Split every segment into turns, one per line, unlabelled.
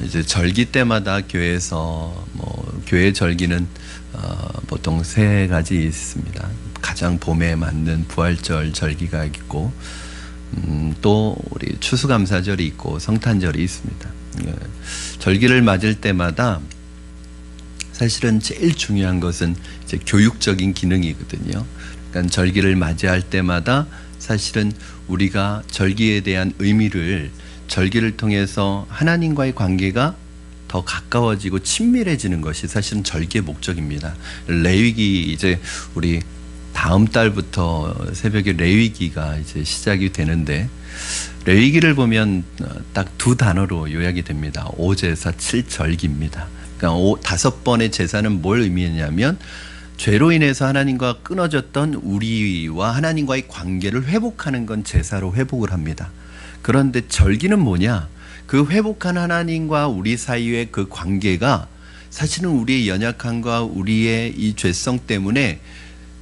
이제 절기 때마다 교회에서 교회 절기는 보통 세 가지 있습니다. 가장 봄에 맞는 부활절 절기가 있고, 또 우리 추수감사절이 있고 성탄절이 있습니다. 절기를 맞을 때마다 사실은 제일 중요한 것은 이제 교육적인 기능이거든요. 그러니까 절기를 맞이할 때마다 사실은 우리가 절기에 대한 의미를, 절기를 통해서 하나님과의 관계가 더 가까워지고 친밀해지는 것이 사실은 절기의 목적입니다. 레위기, 이제 우리 다음 달부터 새벽에 레위기가 이제 시작이 되는데, 레위기를 보면 딱 두 단어로 요약이 됩니다. 5제사 7절기입니다. 그러니까 5번의 제사는 뭘 의미했냐면, 죄로 인해서 하나님과 끊어졌던 우리와 하나님과의 관계를 회복하는 건 제사로 회복을 합니다. 그런데 절기는 뭐냐? 그 회복한 하나님과 우리 사이의 그 관계가 사실은 우리의 연약함과 우리의 이 죄성 때문에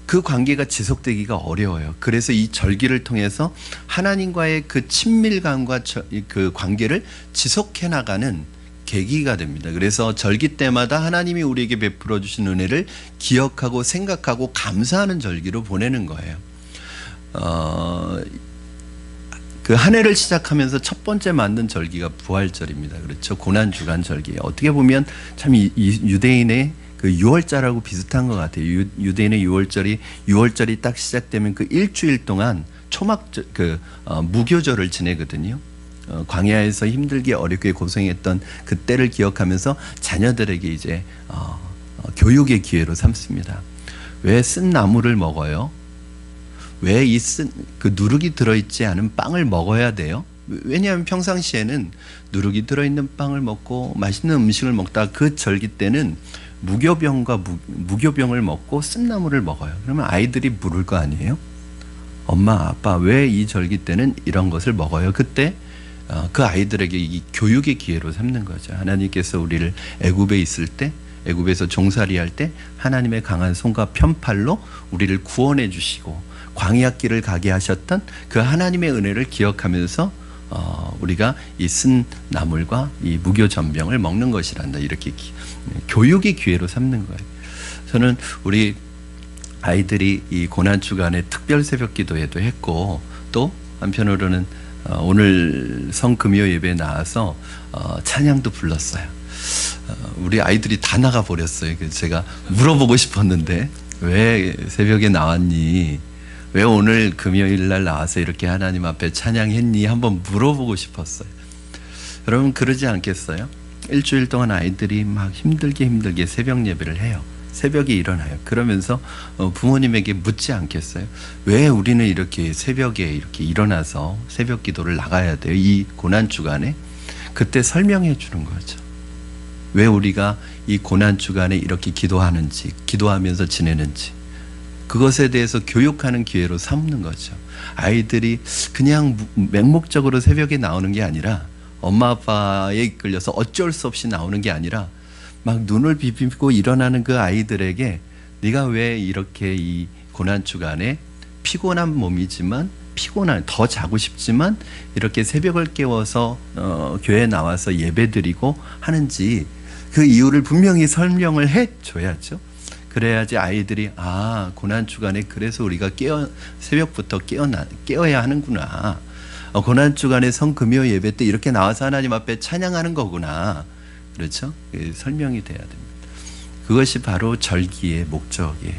그 관계가 지속되기가 어려워요. 그래서 이 절기를 통해서 하나님과의 그 친밀감과 그 관계를 지속해 나가는 계기가 됩니다. 그래서 절기 때마다 하나님이 우리에게 베풀어 주신 은혜를 기억하고 생각하고 감사하는 절기로 보내는 거예요. 그 한 해를 시작하면서 첫 번째 만든 절기가 부활절입니다. 그렇죠? 고난주간 절기. 어떻게 보면 참 이 유대인의 그 6월절하고 비슷한 것 같아요. 유대인의 6월절이 딱 시작되면 그 일주일 동안 무교절을 지내거든요. 광야에서 힘들게 어렵게 고생했던 그때를 기억하면서 자녀들에게 이제 교육의 기회로 삼습니다. 왜 쓴 나물을 먹어요? 왜 이 그 누룩이 들어있지 않은 빵을 먹어야 돼요? 왜냐하면 평상시에는 누룩이 들어있는 빵을 먹고 맛있는 음식을 먹다가 그 절기 때는 무교병과 무교병을 먹고 쓴나물을 먹어요. 그러면 아이들이 물을 거 아니에요? 엄마, 아빠, 왜 이 절기 때는 이런 것을 먹어요? 그때 그 아이들에게 이 교육의 기회로 삼는 거죠. 하나님께서 우리를 애굽에 있을 때, 애굽에서 종살이 할 때 하나님의 강한 손과 편팔로 우리를 구원해 주시고 광야길을 가게 하셨던 그 하나님의 은혜를 기억하면서 우리가 이 쓴 나물과 이 무교 전병을 먹는 것이란다. 이렇게 교육의 기회로 삼는 거예요. 저는 우리 아이들이 이 고난주간에 특별 새벽 기도회도 했고, 또 한편으로는 오늘 성금요 예배에 나와서 찬양도 불렀어요. 우리 아이들이 다 나가 버렸어요. 그래서 제가 물어보고 싶었는데, 왜 새벽에 나왔니? 왜 오늘 금요일 날 나와서 이렇게 하나님 앞에 찬양했니? 한번 물어보고 싶었어요. 여러분 그러지 않겠어요? 일주일 동안 아이들이 막 힘들게 새벽 예배를 해요. 새벽에 일어나요. 그러면서 부모님에게 묻지 않겠어요? 왜 우리는 이렇게 새벽에 이렇게 일어나서 새벽 기도를 나가야 돼요? 이 고난주간에? 그때 설명해 주는 거죠. 왜 우리가 이 고난주간에 이렇게 기도하는지, 기도하면서 지내는지, 그것에 대해서 교육하는 기회로 삼는 거죠. 아이들이 그냥 맹목적으로 새벽에 나오는 게 아니라, 엄마 아빠에 이끌려서 어쩔 수 없이 나오는 게 아니라 막 눈을 비비고 일어나는 그 아이들에게, 네가 왜 이렇게 이 고난주간에 피곤한 몸이지만, 더 자고 싶지만 이렇게 새벽을 깨워서 교회에 나와서 예배드리고 하는지 그 이유를 분명히 설명을 해줘야죠. 그래야지 아이들이 고난주간에 그래서 우리가 새벽부터 깨어야 하는구나. 고난주간에 성금요 예배 때 이렇게 나와서 하나님 앞에 찬양하는 거구나. 그렇죠? 설명이 돼야 됩니다. 그것이 바로 절기의 목적이에요.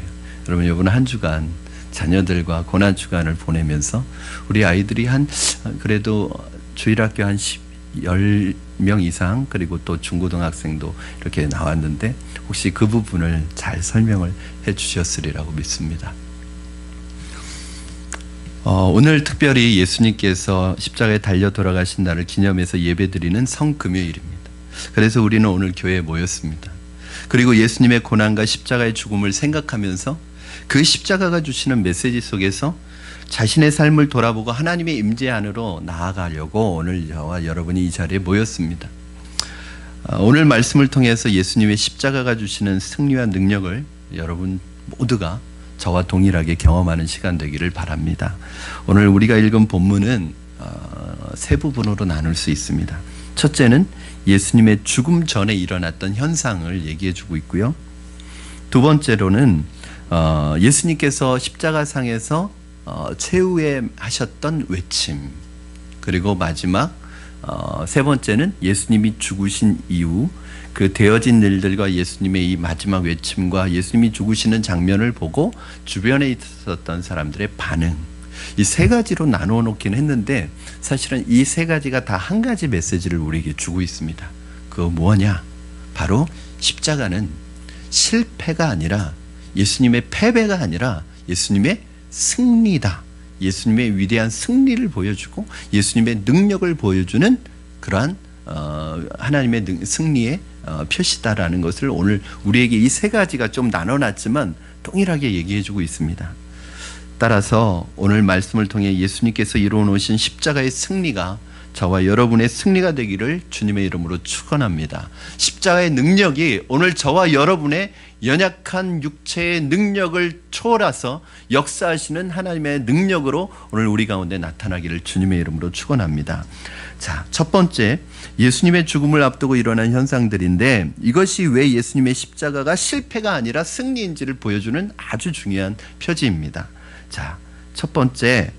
여러분 이번 한 주간 자녀들과 고난주간을 보내면서 우리 아이들이 그래도 주일학교 한 10명 이상, 그리고 또 중고등학생도 이렇게 나왔는데 혹시 그 부분을 잘 설명을 해 주셨으리라고 믿습니다. 오늘 특별히 예수님께서 십자가에 달려 돌아가신 날을 기념해서 예배드리는 성금요일입니다. 그래서 우리는 오늘 교회에 모였습니다. 그리고 예수님의 고난과 십자가의 죽음을 생각하면서 그 십자가가 주시는 메시지 속에서 자신의 삶을 돌아보고 하나님의 임재 안으로 나아가려고 오늘 저와 여러분이 이 자리에 모였습니다. 오늘 말씀을 통해서 예수님의 십자가가 주시는 승리와 능력을 여러분 모두가 저와 동일하게 경험하는 시간 되기를 바랍니다. 오늘 우리가 읽은 본문은 세 부분으로 나눌 수 있습니다. 첫째는 예수님의 죽음 전에 일어났던 현상을 얘기해 주고 있고요. 두 번째로는 예수님께서 십자가상에서 최후에 하셨던 외침, 그리고 마지막 세 번째는 예수님이 죽으신 이후 그 되어진 일들과 예수님의 이 마지막 외침과 예수님이 죽으시는 장면을 보고 주변에 있었던 사람들의 반응, 이 세 가지로 나누어 놓긴 했는데 사실은 이 세 가지가 다 한 가지 메시지를 우리에게 주고 있습니다. 그거 뭐냐? 바로 십자가는 실패가 아니라 예수님의 패배가 아니라 예수님의 승리다. 예수님의 위대한 승리를 보여주고 예수님의 능력을 보여주는 그러한 하나님의 승리의 표시다라는 것을 오늘 우리에게 이 세 가지가 좀 나눠놨지만 동일하게 얘기해주고 있습니다. 따라서 오늘 말씀을 통해 예수님께서 이루어 놓으신 십자가의 승리가 저와 여러분의 승리가 되기를 주님의 이름으로 축원합니다. 십자가의 능력이 오늘 저와 여러분의 연약한 육체의 능력을 초월해서 역사하시는 하나님의 능력으로 오늘 우리 가운데 나타나기를 주님의 이름으로 축원합니다. 자, 첫 번째, 예수님의 죽음을 앞두고 일어난 현상들인데 이것이 왜 예수님의 십자가가 실패가 아니라 승리인지를 보여주는 아주 중요한 표지입니다. 자, 첫 번째,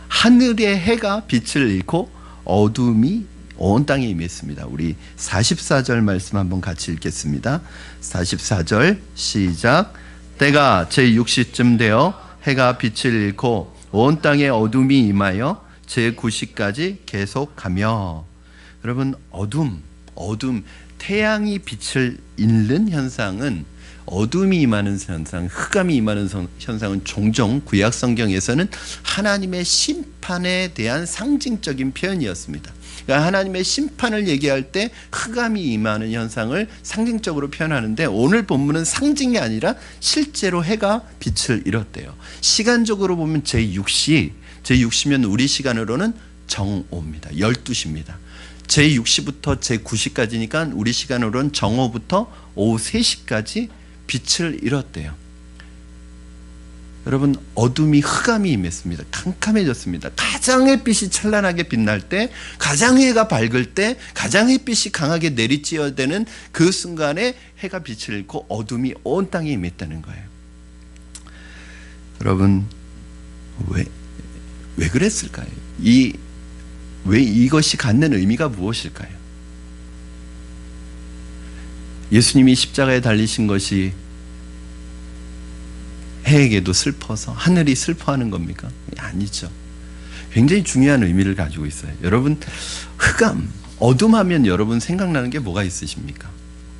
하늘의 해가 빛을 잃고 어둠이 온 땅에 임했습니다. 우리 44절 말씀 한번 같이 읽겠습니다. 44절 시작. 때가 제6시쯤 되어 해가 빛을 잃고 온 땅에 어둠이 임하여 제9시까지 계속하며. 여러분, 어둠, 태양이 빛을 잃는 현상은, 어둠이 임하는 현상, 흑암이 임하는 현상은 종종 구약 성경에서는 하나님의 심판에 대한 상징적인 표현이었습니다. 그러니까 하나님의 심판을 얘기할 때 흑암이 임하는 현상을 상징적으로 표현하는데 오늘 본문은 상징이 아니라 실제로 해가 빛을 잃었대요. 시간적으로 보면 제6시면 우리 시간으로는 정오입니다. 12시입니다. 제6시부터 제9시까지니까 우리 시간으로는 정오부터 오후 3시까지 빛을 잃었대요. 여러분, 어둠이 흑암이 임했습니다. 캄캄해졌습니다. 가장 햇빛이 찬란하게 빛날 때, 가장 해가 밝을 때, 가장 햇빛이 강하게 내리쬐어대는 그 순간에 해가 빛을 잃고 어둠이 온 땅에 임했다는 거예요. 여러분, 왜 그랬을까요? 왜 이것이 갖는 의미가 무엇일까요? 예수님이 십자가에 달리신 것이 해에게도 슬퍼서 하늘이 슬퍼하는 겁니까? 아니죠. 굉장히 중요한 의미를 가지고 있어요. 여러분, 흑암, 어둠하면 여러분 생각나는 게 뭐가 있으십니까?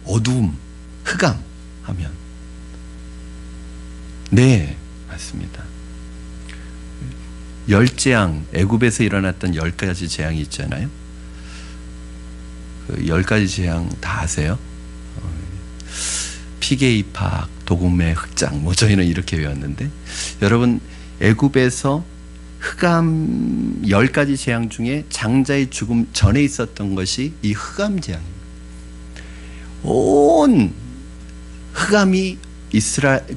어둠, 흑암 하면. 네, 맞습니다. 열재앙, 애굽에서 일어났던 10가지 재앙이 있잖아요. 그 10가지 재앙 다 아세요? 피게이팍, 도금의 흑장, 저희는 이렇게 외웠는데, 여러분, 애굽에서 흑암 10가지 재앙 중에 장자의 죽음 전에 있었던 것이 이 흑암 재앙입니다. 온 흑암이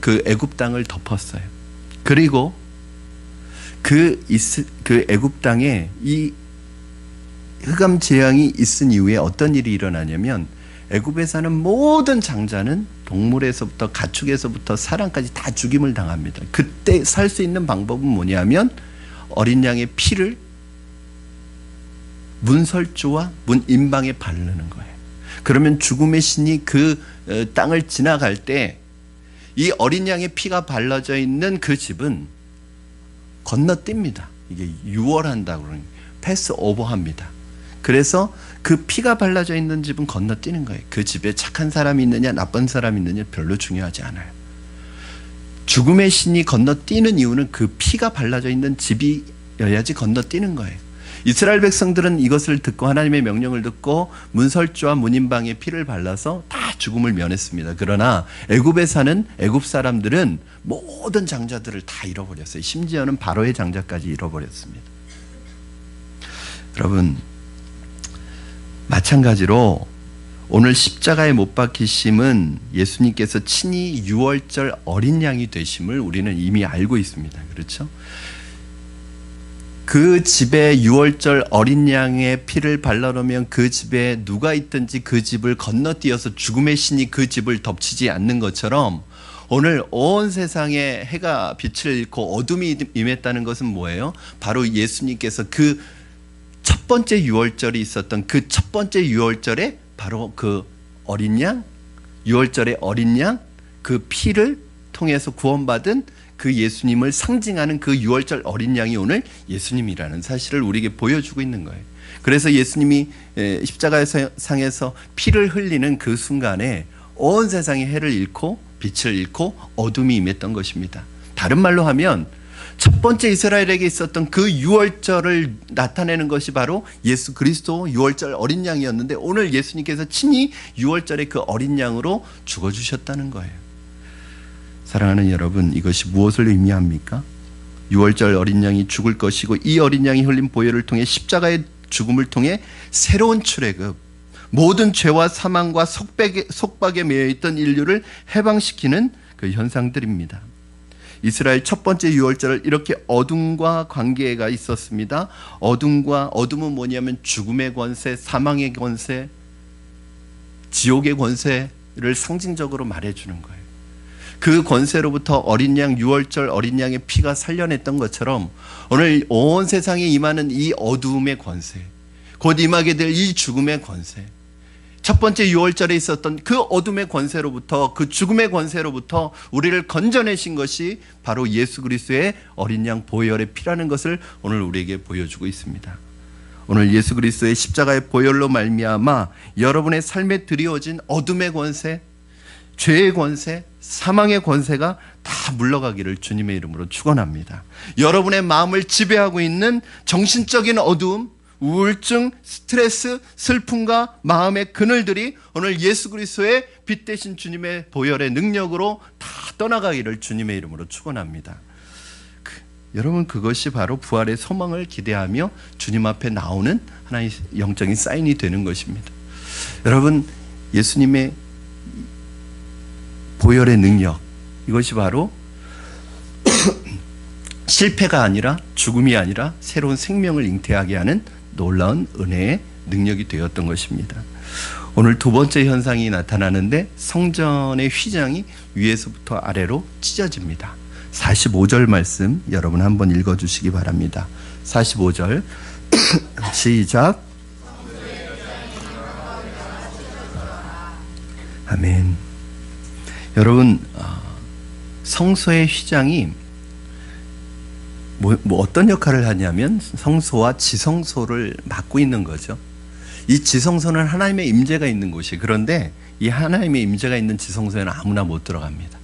그 애굽 땅을 덮었어요. 그리고 그 애굽 땅에 이 흑암 재앙이 있은 이후에 어떤 일이 일어나냐면 애굽에 사는 모든 장자는 동물에서부터 가축에서부터 사람까지 다 죽임을 당합니다. 그때 살 수 있는 방법은 뭐냐면 어린 양의 피를 문설주와 문 임방에 바르는 거예요. 그러면 죽음의 신이 그 땅을 지나갈 때 이 어린 양의 피가 발라져 있는 그 집은 건너뜁니다. 이게 유월한다고 그러는 거예요. 패스 오버합니다. 그래서 그 피가 발라져 있는 집은 건너뛰는 거예요. 그 집에 착한 사람이 있느냐 나쁜 사람이 있느냐 별로 중요하지 않아요. 죽음의 신이 건너뛰는 이유는 그 피가 발라져 있는 집이어야지 건너뛰는 거예요. 이스라엘 백성들은 이것을 듣고 하나님의 명령을 듣고 문설주와 문임방에 피를 발라서 다 죽음을 면했습니다. 그러나 애굽에 사는 애굽 사람들은 모든 장자들을 다 잃어버렸어요. 심지어는 바로의 장자까지 잃어버렸습니다. 여러분, 마찬가지로 오늘 십자가에 못 박히심은 예수님께서 친히 유월절 어린 양이 되심을 우리는 이미 알고 있습니다. 그렇죠? 그 집에 유월절 어린 양의 피를 발라놓으면 그 집에 누가 있든지 그 집을 건너뛰어서 죽음의 신이 그 집을 덮치지 않는 것처럼 오늘 온 세상에 해가 빛을 잃고 어둠이 임했다는 것은 뭐예요? 바로 예수님께서 그 첫 번째 유월절이 있었던 그 첫 번째 유월절에 바로 그 어린 양, 유월절의 어린 양, 그 피를 통해서 구원받은 그 예수님을 상징하는 그 유월절 어린 양이 오늘 예수님이라는 사실을 우리에게 보여주고 있는 거예요. 그래서 예수님이 십자가상에서 피를 흘리는 그 순간에 온 세상이 해를 잃고 빛을 잃고 어둠이 임했던 것입니다. 다른 말로 하면 첫 번째 이스라엘에게 있었던 그 유월절을 나타내는 것이 바로 예수 그리스도 유월절 어린 양이었는데 오늘 예수님께서 친히 유월절의 그 어린 양으로 죽어주셨다는 거예요. 사랑하는 여러분, 이것이 무엇을 의미합니까? 유월절 어린 양이 죽을 것이고 이 어린 양이 흘린 보혈을 통해 십자가의 죽음을 통해 새로운 출애굽, 모든 죄와 사망과 속박에 매여 있던 인류를 해방시키는 그 현상들입니다. 이스라엘 첫 번째 유월절을 이렇게 어둠과 관계가 있었습니다. 어둠은 뭐냐면 죽음의 권세, 사망의 권세, 지옥의 권세를 상징적으로 말해주는 거예요. 그 권세로부터 어린 양 유월절 어린 양의 피가 살려냈던 것처럼 오늘 온 세상에 임하는 이 어두움의 권세, 곧 임하게 될 이 죽음의 권세, 첫 번째 유월절에 있었던 그 어둠의 권세로부터, 그 죽음의 권세로부터 우리를 건져내신 것이 바로 예수 그리스도의 어린 양 보혈의 피라는 것을 오늘 우리에게 보여주고 있습니다. 오늘 예수 그리스도의 십자가의 보혈로 말미암아 여러분의 삶에 드리워진 어둠의 권세, 죄의 권세, 사망의 권세가 다 물러가기를 주님의 이름으로 축원합니다. 여러분의 마음을 지배하고 있는 정신적인 어두움, 우울증, 스트레스, 슬픔과 마음의 그늘들이 오늘 예수 그리스도의 빛 대신 주님의 보혈의 능력으로 다 떠나가기를 주님의 이름으로 축원합니다. 여러분, 그것이 바로 부활의 소망을 기대하며 주님 앞에 나오는 하나의 영적인 사인이 되는 것입니다. 여러분, 예수님의 보혈의 능력, 이것이 바로 실패가 아니라 죽음이 아니라 새로운 생명을 잉태하게 하는 놀라운 은혜의 능력이 되었던 것입니다. 오늘 두 번째 현상이 나타나는데 성전의 휘장이 위에서부터 아래로 찢어집니다. 45절 말씀 여러분 한번 읽어주시기 바랍니다. 45절 시작. 아멘. 여러분, 성소의 휘장이 뭐 어떤 역할을 하냐면 성소와 지성소를 맡고 있는 거죠. 이 지성소는 하나님의 임재가 있는 곳이, 그런데 이 하나님의 임재가 있는 지성소에는 아무나 못 들어갑니다.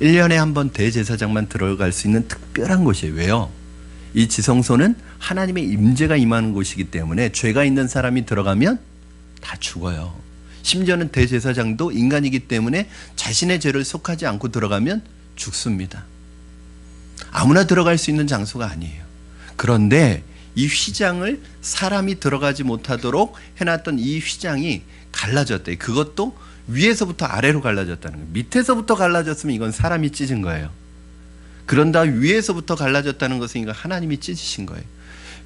1년에 한 번 대제사장만 들어갈 수 있는 특별한 곳이에요. 왜요? 이 지성소는 하나님의 임재가 임하는 곳이기 때문에 죄가 있는 사람이 들어가면 다 죽어요. 심지어는 대제사장도 인간이기 때문에 자신의 죄를 속하지 않고 들어가면 죽습니다. 아무나 들어갈 수 있는 장소가 아니에요. 그런데 이 휘장을 사람이 들어가지 못하도록 해놨던 이 휘장이 갈라졌대. 그것도 위에서부터 아래로 갈라졌다는 거예요. 밑에서부터 갈라졌으면 이건 사람이 찢은 거예요. 그런다 위에서부터 갈라졌다는 것은 이건 하나님이 찢으신 거예요.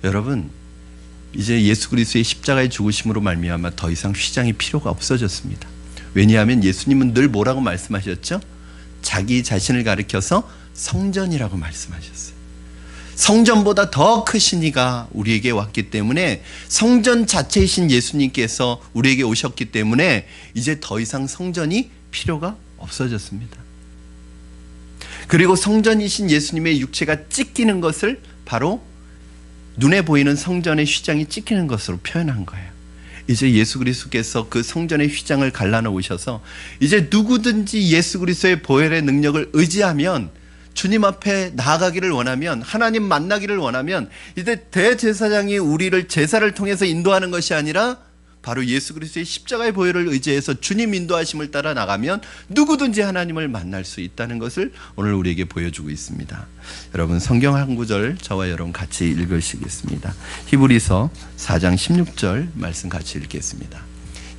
여러분, 이제 예수 그리스도의 십자가의 죽으심으로 말미암아 더 이상 휘장이 필요가 없어졌습니다. 왜냐하면 예수님은 늘 뭐라고 말씀하셨죠? 자기 자신을 가리켜서 성전이라고 말씀하셨어요. 성전보다 더 크신 이가 우리에게 왔기 때문에, 성전 자체이신 예수님께서 우리에게 오셨기 때문에 이제 더 이상 성전이 필요가 없어졌습니다. 그리고 성전이신 예수님의 육체가 찢기는 것을 바로 눈에 보이는 성전의 휘장이 찢기는 것으로 표현한 거예요. 이제 예수 그리스도께서 그 성전의 휘장을 갈라놓으셔서 이제 누구든지 예수 그리스도의 보혈의 능력을 의지하면, 주님 앞에 나아가기를 원하면, 하나님 만나기를 원하면 이제 대제사장이 우리를 제사를 통해서 인도하는 것이 아니라 바로 예수 그리스도의 십자가의 보혈을 의지해서 주님 인도하심을 따라 나가면 누구든지 하나님을 만날 수 있다는 것을 오늘 우리에게 보여주고 있습니다. 여러분, 성경 한 구절 저와 여러분 같이 읽으시겠습니다. 히브리서 4장 16절 말씀 같이 읽겠습니다.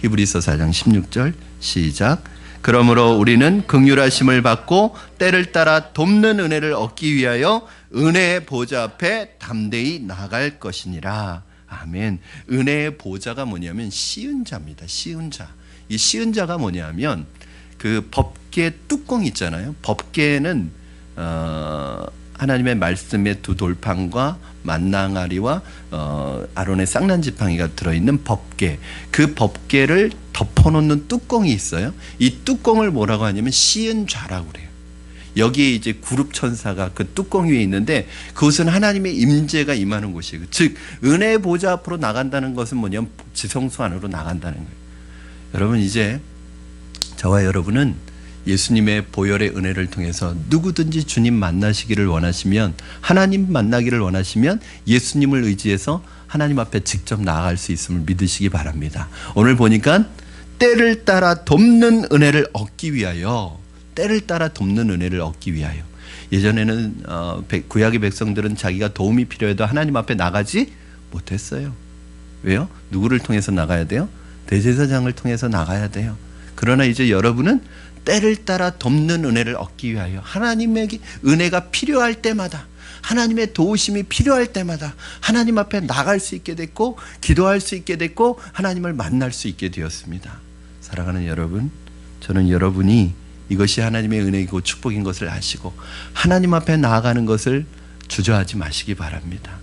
히브리서 4장 16절 시작. 그러므로 우리는 긍휼하심을 받고 때를 따라 돕는 은혜를 얻기 위하여 은혜의 보좌 앞에 담대히 나갈 것이니라. 아멘. 은혜의 보좌가 뭐냐면 시은 자입니다. 시은 자. 이 시은 자가 뭐냐면 그 법궤 뚜껑 있잖아요. 법궤는 하나님의 말씀의 두 돌판과 만나항아리와 아론의 쌍난지팡이가 들어있는 법궤, 그 법궤를 덮어놓는 뚜껑이 있어요. 이 뚜껑을 뭐라고 하냐면 시은좌라고 그래요. 여기에 이제 구룹 천사가 그 뚜껑 위에 있는데 그것은 하나님의 임재가 임하는 곳이에요. 즉 은혜의 보좌 앞으로 나간다는 것은 뭐냐면 지성소 안으로 나간다는 거예요. 여러분, 이제 저와 여러분은 예수님의 보혈의 은혜를 통해서 누구든지 주님 만나시기를 원하시면, 하나님 만나기를 원하시면 예수님을 의지해서 하나님 앞에 직접 나아갈 수 있음을 믿으시기 바랍니다. 오늘 보니까 때를 따라 돕는 은혜를 얻기 위하여, 때를 따라 돕는 은혜를 얻기 위하여. 예전에는 구약의 백성들은 자기가 도움이 필요해도 하나님 앞에 나가지 못했어요. 왜요? 누구를 통해서 나가야 돼요? 대제사장을 통해서 나가야 돼요. 그러나 이제 여러분은 때를 따라 돕는 은혜를 얻기 위하여 하나님에게 은혜가 필요할 때마다, 하나님의 도우심이 필요할 때마다 하나님 앞에 나갈 수 있게 됐고, 기도할 수 있게 됐고, 하나님을 만날 수 있게 되었습니다. 사랑하는 여러분, 저는 여러분이 이것이 하나님의 은혜이고 축복인 것을 아시고 하나님 앞에 나아가는 것을 주저하지 마시기 바랍니다.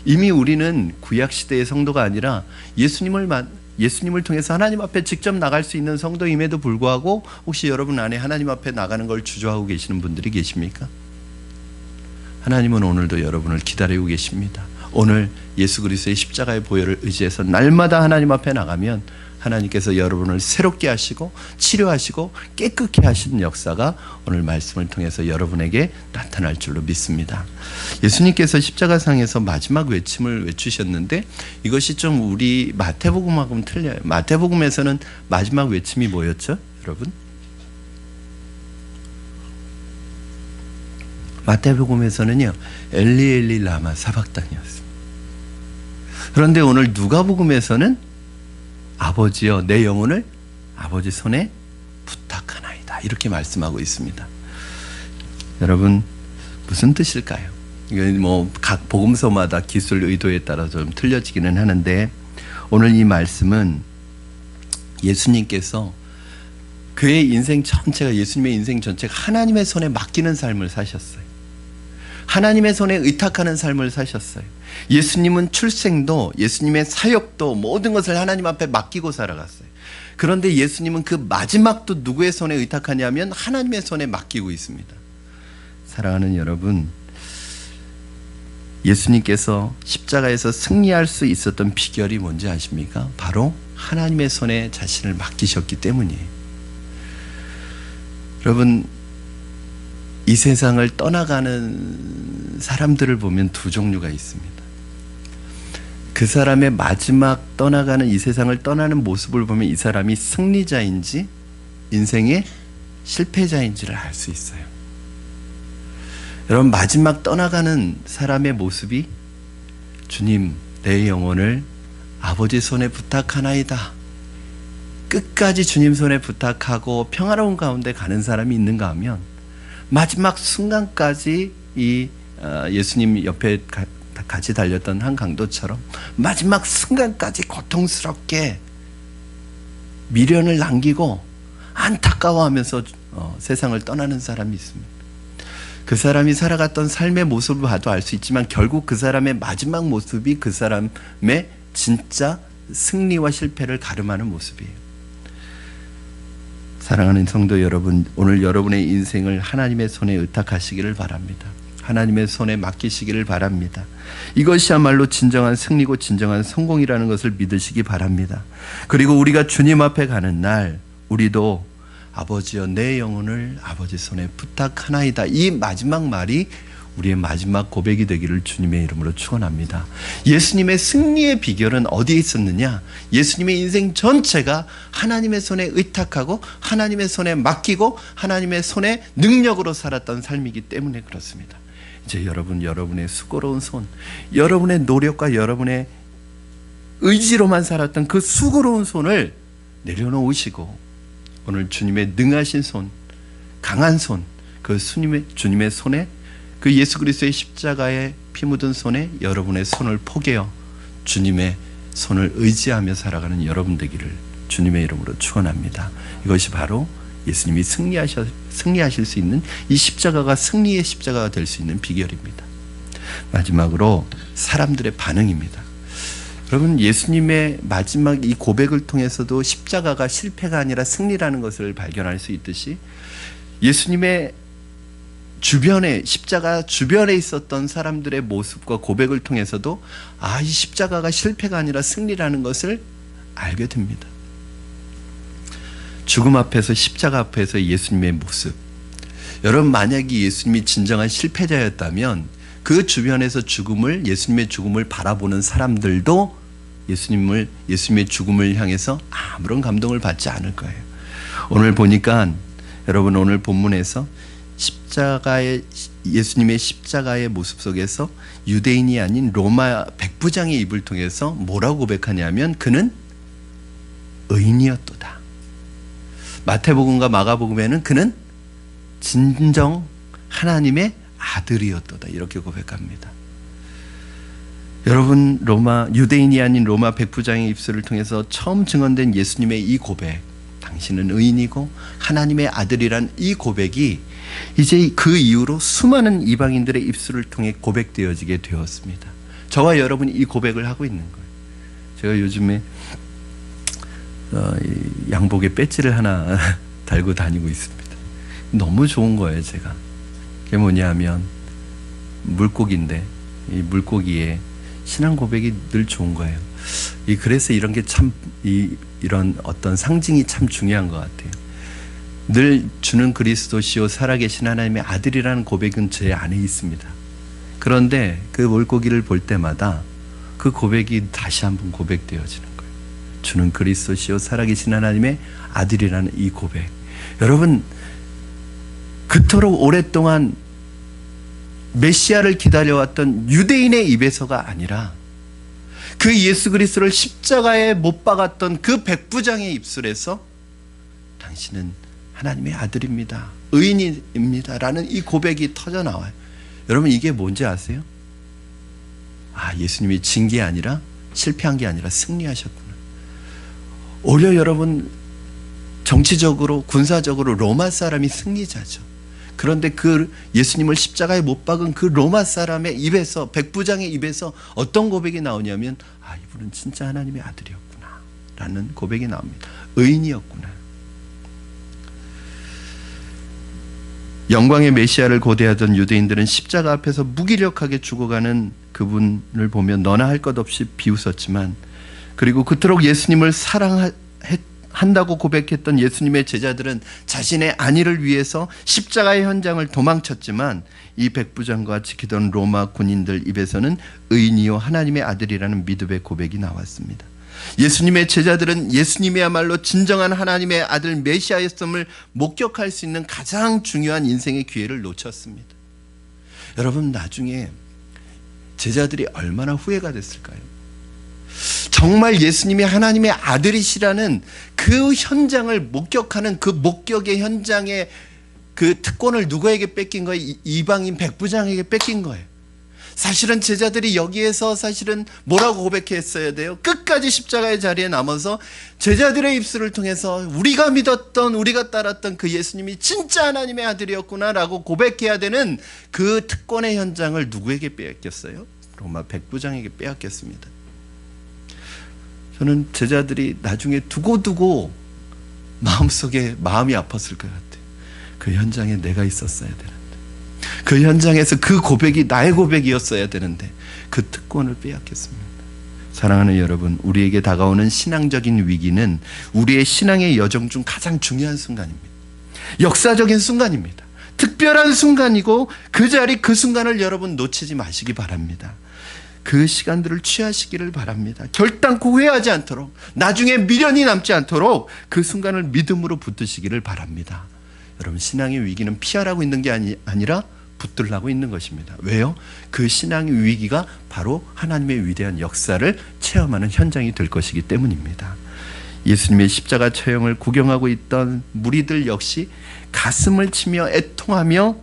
이미 우리는 구약시대의 성도가 아니라 예수님을 통해서 하나님 앞에 직접 나갈 수 있는 성도임에도 불구하고 혹시 여러분 안에 하나님 앞에 나가는 걸 주저하고 계시는 분들이 계십니까? 하나님은 오늘도 여러분을 기다리고 계십니다. 오늘 예수 그리스도의 십자가의 보혈을 의지해서 날마다 하나님 앞에 나가면 하나님께서 여러분을 새롭게 하시고 치료하시고 깨끗게 하시는 역사가 오늘 말씀을 통해서 여러분에게 나타날 줄로 믿습니다. 예수님께서 십자가상에서 마지막 외침을 외치셨는데 이것이 좀 우리 마태복음하고는 틀려요. 마태복음에서는 마지막 외침이 뭐였죠, 여러분? 마태복음에서는요, 엘리 엘리 라마 사박단이었습니다. 그런데 오늘 누가복음에서는 아버지여 내 영혼을 아버지 손에 부탁하나이다, 이렇게 말씀하고 있습니다. 여러분, 무슨 뜻일까요? 이건 뭐 각 복음서마다 기술 의도에 따라 좀 틀려지기는 하는데, 오늘 이 말씀은 예수님께서 그의 인생 전체가, 예수님의 인생 전체가 하나님의 손에 맡기는 삶을 사셨어요. 하나님의 손에 의탁하는 삶을 사셨어요. 예수님은 출생도, 예수님의 사역도 모든 것을 하나님 앞에 맡기고 살아갔어요. 그런데 예수님은 그 마지막도 누구의 손에 의탁하냐면 하나님의 손에 맡기고 있습니다. 사랑하는 여러분, 예수님께서 십자가에서 승리할 수 있었던 비결이 뭔지 아십니까? 바로 하나님의 손에 자신을 맡기셨기 때문이에요. 여러분, 이 세상을 떠나가는 사람들을 보면 두 종류가 있습니다. 그 사람의 마지막 떠나가는, 이 세상을 떠나는 모습을 보면 이 사람이 승리자인지 인생의 실패자인지를 알 수 있어요. 여러분, 마지막 떠나가는 사람의 모습이 주님 내 영혼을 아버지 손에 부탁하나이다, 끝까지 주님 손에 부탁하고 평화로운 가운데 가는 사람이 있는가 하면, 마지막 순간까지 이 예수님 옆에 같이 달렸던 한 강도처럼 마지막 순간까지 고통스럽게 미련을 남기고 안타까워하면서 세상을 떠나는 사람이 있습니다. 그 사람이 살아갔던 삶의 모습을 봐도 알 수 있지만 결국 그 사람의 마지막 모습이 그 사람의 진짜 승리와 실패를 가름하는 모습이에요. 사랑하는 성도 여러분, 오늘 여러분의 인생을 하나님의 손에 의탁하시기를 바랍니다. 하나님의 손에 맡기시기를 바랍니다. 이것이야말로 진정한 승리고 진정한 성공이라는 것을 믿으시기 바랍니다. 그리고 우리가 주님 앞에 가는 날, 우리도 아버지여 내 영혼을 아버지 손에 부탁하나이다, 이 마지막 말이 우리의 마지막 고백이 되기를 주님의 이름으로 축원합니다. 예수님의 승리의 비결은 어디에 있었느냐? 예수님의 인생 전체가 하나님의 손에 의탁하고 하나님의 손에 맡기고 하나님의 손에 능력으로 살았던 삶이기 때문에 그렇습니다. 이제 여러분의 수고로운 손, 여러분의 노력과 여러분의 의지로만 살았던 그 수고로운 손을 내려놓으시고 오늘 주님의 능하신 손, 강한 손, 그 주님의 손에, 그 예수 그리스도의 십자가에 피 묻은 손에 여러분의 손을 포개어 주님의 손을 의지하며 살아가는 여러분 되기를 주님의 이름으로 축원합니다. 이것이 바로 예수님이 승리하실 수 있는, 이 십자가가 승리의 십자가가 될 수 있는 비결입니다. 마지막으로 사람들의 반응입니다. 여러분, 예수님의 마지막 이 고백을 통해서도 십자가가 실패가 아니라 승리라는 것을 발견할 수 있듯이, 예수님의 주변에, 십자가 주변에 있었던 사람들의 모습과 고백을 통해서도 이 십자가가 실패가 아니라 승리라는 것을 알게 됩니다. 죽음 앞에서, 십자가 앞에서 예수님의 모습. 여러분, 만약에 예수님이 진정한 실패자였다면 그 주변에서 예수님의 죽음을 바라보는 사람들도 예수님의 죽음을 향해서 아무런 감동을 받지 않을 거예요. 오늘 보니까, 여러분, 오늘 본문에서 예수님의 십자가의 모습 속에서 유대인이 아닌 로마 백부장의 입을 통해서 뭐라고 고백하냐면, 그는 의인이었도다. 마태복음과 마가복음에는 그는 진정 하나님의 아들이었도다, 이렇게 고백합니다. 여러분, 유대인이 아닌 로마 백부장의 입술을 통해서 처음 증언된 예수님의 이 고백, 당신은 의인이고 하나님의 아들이란 이 고백이 이제 그 이후로 수많은 이방인들의 입술을 통해 고백되어지게 되었습니다. 저와 여러분이 이 고백을 하고 있는 거예요. 제가 요즘에 양복에 배지를 하나 달고 다니고 있습니다. 너무 좋은 거예요. 제가 그게 뭐냐면 물고기인데, 이 물고기에 신앙 고백이 늘 좋은 거예요. 그래서 이런 게 참, 이런 어떤 상징이 참 중요한 것 같아요. 늘 주는 그리스도시요 살아계신 하나님의 아들이라는 고백은 제 안에 있습니다. 그런데 그 물고기를 볼 때마다 그 고백이 다시 한번 고백되어지는 거예요. 주는 그리스도시요 살아계신 하나님의 아들이라는 이 고백. 여러분, 그토록 오랫동안 메시아를 기다려왔던 유대인의 입에서가 아니라 그 예수 그리스도를 십자가에 못 박았던 그 백부장의 입술에서 당신은 하나님의 아들입니다, 의인입니다 라는 이 고백이 터져 나와요. 여러분, 이게 뭔지 아세요? 예수님이 진 게 아니라, 실패한 게 아니라 승리하셨구나. 오히려 여러분, 정치적으로, 군사적으로 로마 사람이 승리자죠. 그런데 그 예수님을 십자가에 못 박은 그 로마 사람의 입에서, 백부장의 입에서 어떤 고백이 나오냐면, 이분은 진짜 하나님의 아들이었구나 라는 고백이 나옵니다. 의인이었구나. 영광의 메시아를 고대하던 유대인들은 십자가 앞에서 무기력하게 죽어가는 그분을 보며 너나 할 것 없이 비웃었지만, 그리고 그토록 예수님을 사랑한다고 고백했던 예수님의 제자들은 자신의 안위를 위해서 십자가의 현장을 도망쳤지만, 이 백부장과 지키던 로마 군인들 입에서는 의인이요 하나님의 아들이라는 믿음의 고백이 나왔습니다. 예수님의 제자들은 예수님이야말로 진정한 하나님의 아들 메시아였음을 목격할 수 있는 가장 중요한 인생의 기회를 놓쳤습니다. 여러분, 나중에 제자들이 얼마나 후회가 됐을까요? 정말 예수님이 하나님의 아들이시라는 그 현장을 목격하는 그 목격의 현장에 그 특권을 누구에게 뺏긴 거예요? 이방인 백부장에게 뺏긴 거예요. 사실은 제자들이 여기에서 사실은 뭐라고 고백했어야 돼요? 끝까지 십자가의 자리에 남아서 제자들의 입술을 통해서 우리가 믿었던, 우리가 따랐던 그 예수님이 진짜 하나님의 아들이었구나 라고 고백해야 되는 그 특권의 현장을 누구에게 빼앗겼어요? 로마 백부장에게 빼앗겼습니다. 저는 제자들이 나중에 두고두고 마음속에 마음이 아팠을 것 같아요. 그 현장에 내가 있었어야 되는데, 그 현장에서 그 고백이 나의 고백이었어야 되는데 그 특권을 빼앗겼습니다. 사랑하는 여러분, 우리에게 다가오는 신앙적인 위기는 우리의 신앙의 여정 중 가장 중요한 순간입니다. 역사적인 순간입니다. 특별한 순간이고, 그 자리, 그 순간을 여러분 놓치지 마시기 바랍니다. 그 시간들을 취하시기를 바랍니다. 결단코 후회하지 않도록, 나중에 미련이 남지 않도록 그 순간을 믿음으로 붙드시기를 바랍니다. 여러분, 신앙의 위기는 피하라고 있는 게 아니라 붙들라고 있는 것입니다. 왜요? 그 신앙의 위기가 바로 하나님의 위대한 역사를 체험하는 현장이 될 것이기 때문입니다. 예수님의 십자가 처형을 구경하고 있던 무리들 역시 가슴을 치며 애통하며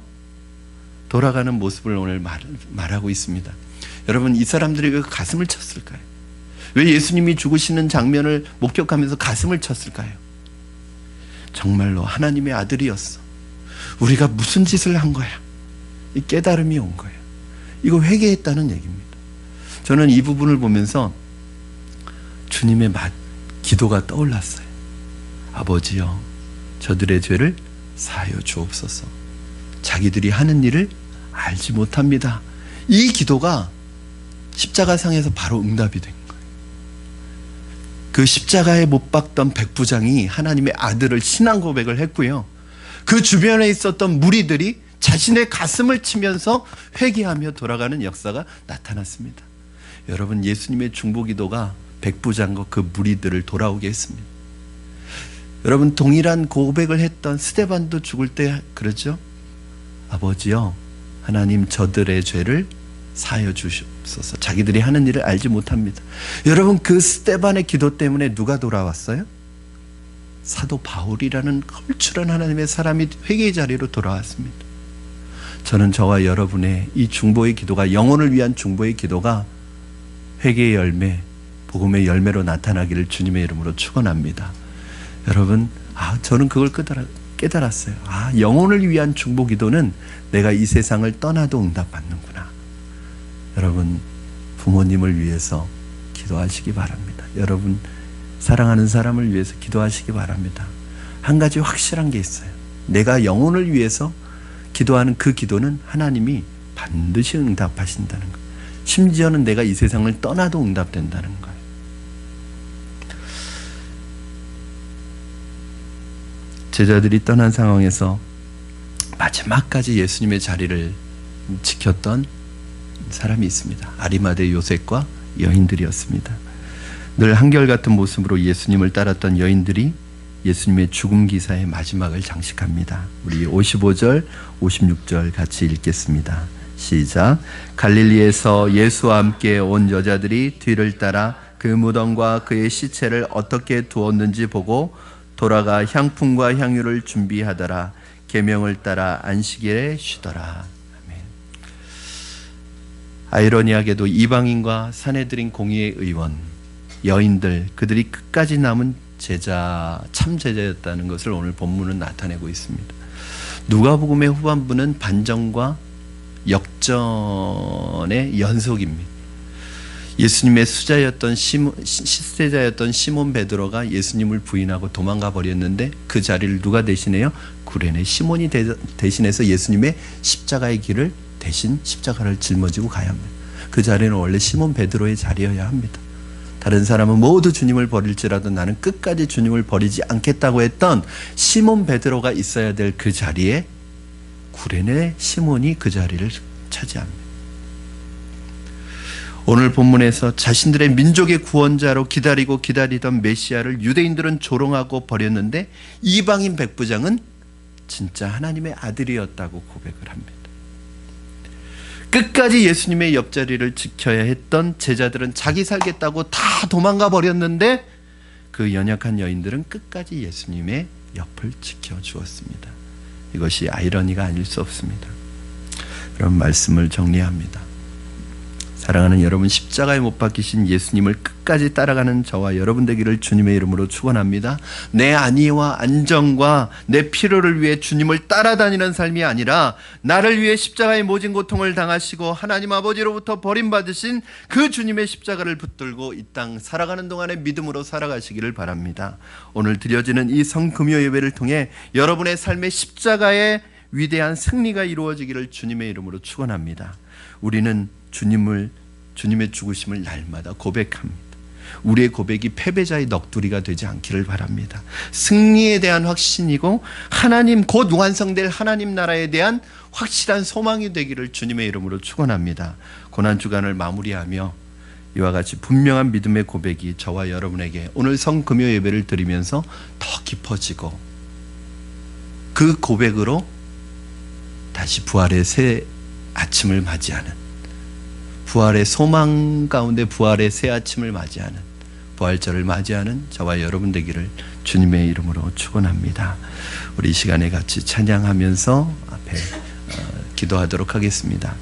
돌아가는 모습을 오늘 말하고 있습니다. 여러분, 이 사람들이 왜 가슴을 쳤을까요? 왜 예수님이 죽으시는 장면을 목격하면서 가슴을 쳤을까요? 정말로 하나님의 아들이었어. 우리가 무슨 짓을 한 거야? 이 깨달음이 온 거예요. 이거 회개했다는 얘기입니다. 저는 이 부분을 보면서 주님의 기도가 떠올랐어요. 아버지여, 저들의 죄를 사하여 주옵소서. 자기들이 하는 일을 알지 못합니다. 이 기도가 십자가상에서 바로 응답이 된 거예요. 그 십자가에 못 박던 백부장이 하나님의 아들을 신앙 고백을 했고요. 그 주변에 있었던 무리들이 자신의 가슴을 치면서 회개하며 돌아가는 역사가 나타났습니다. 여러분, 예수님의 중보기도가 백부장과 그 무리들을 돌아오게 했습니다. 여러분, 동일한 고백을 했던 스데반도 죽을 때 그러죠. 아버지여, 하나님 저들의 죄를 사하여 주시옵소서. 자기들이 하는 일을 알지 못합니다. 여러분, 그 스데반의 기도 때문에 누가 돌아왔어요? 사도 바울이라는 컬출한 하나님의 사람이 회개의 자리로 돌아왔습니다. 저는 저와 여러분의 이 중보의 기도가, 영혼을 위한 중보의 기도가 회개의 열매, 복음의 열매로 나타나기를 주님의 이름으로 축원합니다. 여러분, 저는 그걸 깨달았어요. 영혼을 위한 중보 기도는 내가 이 세상을 떠나도 응답받는구나. 여러분, 부모님을 위해서 기도하시기 바랍니다. 여러분, 사랑하는 사람을 위해서 기도하시기 바랍니다. 한 가지 확실한 게 있어요. 내가 영혼을 위해서 기도하는 그 기도는 하나님이 반드시 응답하신다는 거예요. 심지어는 내가 이 세상을 떠나도 응답된다는 거예요. 제자들이 떠난 상황에서 마지막까지 예수님의 자리를 지켰던 사람이 있습니다. 아리마대 요셉과 여인들이었습니다. 늘 한결같은 모습으로 예수님을 따랐던 여인들이 예수님의 죽음 기사의 마지막을 장식합니다. 우리 55절, 56절 같이 읽겠습니다. 시작. 갈릴리에서 예수와 함께 온 여자들이 뒤를 따라 그 무덤과 그의 시체를 어떻게 두었는지 보고 돌아가 향품과 향유를 준비하더라. 계명을 따라 안식일에 쉬더라. 아멘. 아이러니하게도 이방인과 사내들인 공의의 의원, 여인들, 그들이 끝까지 남은 제자, 참 제자였다는 것을 오늘 본문은 나타내고 있습니다. 누가복음의 후반부는 반전과 역전의 연속입니다. 예수님의 시세자였던 시몬 베드로가 예수님을 부인하고 도망가 버렸는데 그 자리를 누가 대신해요? 구레네 시몬이 대신해서 예수님의 십자가의 길을 대신 십자가를 짊어지고 가야 합니다. 그 자리는 원래 시몬 베드로의 자리여야 합니다. 다른 사람은 모두 주님을 버릴지라도 나는 끝까지 주님을 버리지 않겠다고 했던 시몬 베드로가 있어야 될 그 자리에 구레네 시몬이 그 자리를 차지합니다. 오늘 본문에서 자신들의 민족의 구원자로 기다리던 메시아를 유대인들은 조롱하고 버렸는데 이방인 백부장은 진짜 하나님의 아들이었다고 고백을 합니다. 끝까지 예수님의 옆자리를 지켜야 했던 제자들은 자기 살겠다고 다 도망가 버렸는데 그 연약한 여인들은 끝까지 예수님의 옆을 지켜주었습니다. 이것이 아이러니가 아닐 수 없습니다. 그럼 말씀을 정리합니다. 사랑하는 여러분, 십자가에 못 박히신 예수님을 끝까지 따라가는 저와 여러분 되기를 주님의 이름으로 축원합니다. 내 안위와 안정과 내 필요를 위해 주님을 따라다니는 삶이 아니라 나를 위해 십자가의 모진 고통을 당하시고 하나님 아버지로부터 버림받으신 그 주님의 십자가를 붙들고 이 땅 살아가는 동안에 믿음으로 살아가시기를 바랍니다. 오늘 드려지는 이 성금요 예배를 통해 여러분의 삶의 십자가의 위대한 승리가 이루어지기를 주님의 이름으로 축원합니다. 우리는 주님의 죽으심을 날마다 고백합니다. 우리의 고백이 패배자의 넋두리가 되지 않기를 바랍니다. 승리에 대한 확신이고 하나님 곧 완성될 하나님 나라에 대한 확실한 소망이 되기를 주님의 이름으로 축원합니다. 고난주간을 마무리하며 이와 같이 분명한 믿음의 고백이 저와 여러분에게 오늘 성금요 예배를 드리면서 더 깊어지고 그 고백으로 다시 부활의 새 아침을 맞이하는, 부활의 소망 가운데 부활의 새 아침을 맞이하는 부활절을 맞이하는 저와 여러분 되기를 주님의 이름으로 축원합니다. 우리 이 시간에 같이 찬양하면서 앞에 기도하도록 하겠습니다.